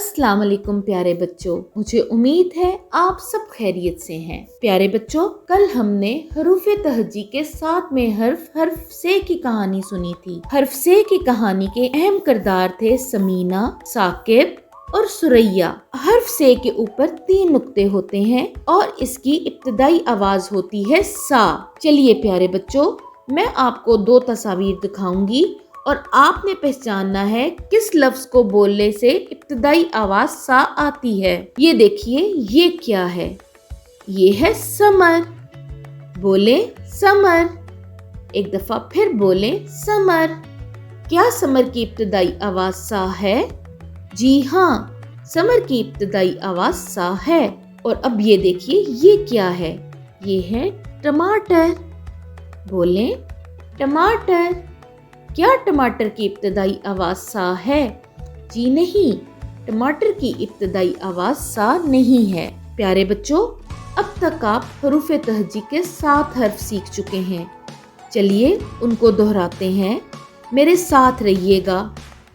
अस्सलाम वालेकुम प्यारे बच्चों, मुझे उम्मीद है आप सब खैरियत से हैं। प्यारे बच्चों, कल हमने हरूफे तहजी के साथ में हर्फ से की कहानी सुनी थी। हर्फ से की कहानी के अहम किरदार थे समीना, साकिब और सुरैया। हर्फ से के ऊपर 3 नुक्ते होते हैं और इसकी इब्तिदाई आवाज होती है सा। चलिए प्यारे बच्चों, मैं आपको 2 तस्वीर दिखाऊंगी और आपने पहचानना है किस लफ्ज को बोलने से इब्तिदाई आवाज सा आती है। ये देखिए, ये क्या है? ये है समर। बोले समर। एक दफा फिर बोले समर। क्या समर की इब्तिदाई आवाज सा है? जी हाँ, समर की इब्तिदाई आवाज सा है। और अब ये देखिए, ये क्या है? ये है टमाटर। बोले टमाटर। क्या टमाटर की इब्तिदाई आवाज सा है? जी नहीं, टमाटर की इब्तिदाई आवाज सा नहीं है। प्यारे बच्चों, अब तक आप हरूफे तहजी के 7 हर्फ सीख चुके हैं। चलिए उनको दोहराते हैं, मेरे साथ रहिएगा।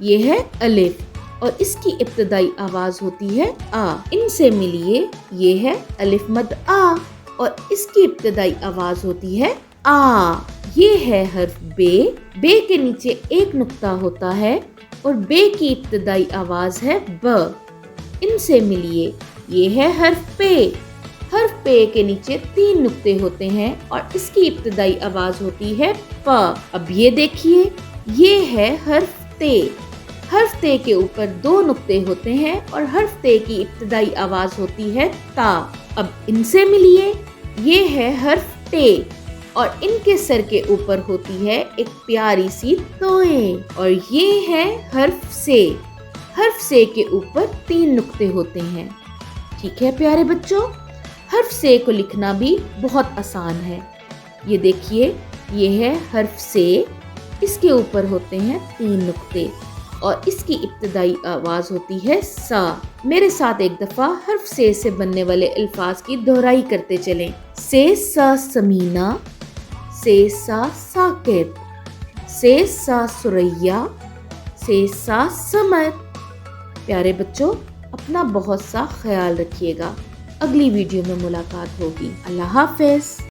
ये है अलिफ और इसकी इब्तिदाई आवाज होती है आ। इनसे मिलिए, ये है अलिफ मद आ और इसकी इब्तिदाई आवाज होती है आ। ये है हर्फ बे। बे के नीचे 1 नुक्ता होता है और बे की इब्तिदाई आवाज है ब। इनसे मिलिए, ये है हर्फ पे। हर्फ पे के नीचे 3 नुक्ते होते हैं और इसकी इब्तिदाई आवाज होती है प। अब ये देखिए, ये है हर्फ ते। हर्फ ते के ऊपर 2 नुक्ते होते हैं और हर्फ ते की इब्तिदाई आवाज होती है ता। अब इनसे मिलिए, ये है हर्फ टे और इनके सर के ऊपर होती है एक प्यारी सी तोए। और ये है हर्फ से। हर्फ से के ऊपर 3 नुक्ते होते हैं। ठीक है प्यारे बच्चों, हर्फ से को लिखना भी बहुत आसान है। ये देखिए, ये है हर्फ से। इसके ऊपर होते हैं 3 नुक्ते और इसकी इब्तिदाई आवाज होती है सा। मेरे साथ एक दफा हर्फ से बनने वाले अल्फाज की दोहराई करते चलें। से सा समीना, से सा साकिब, से सा सुरैया, से सा समर। प्यारे बच्चों, अपना बहुत सा ख्याल रखिएगा। अगली वीडियो में मुलाकात होगी। अल्लाह हाफिज।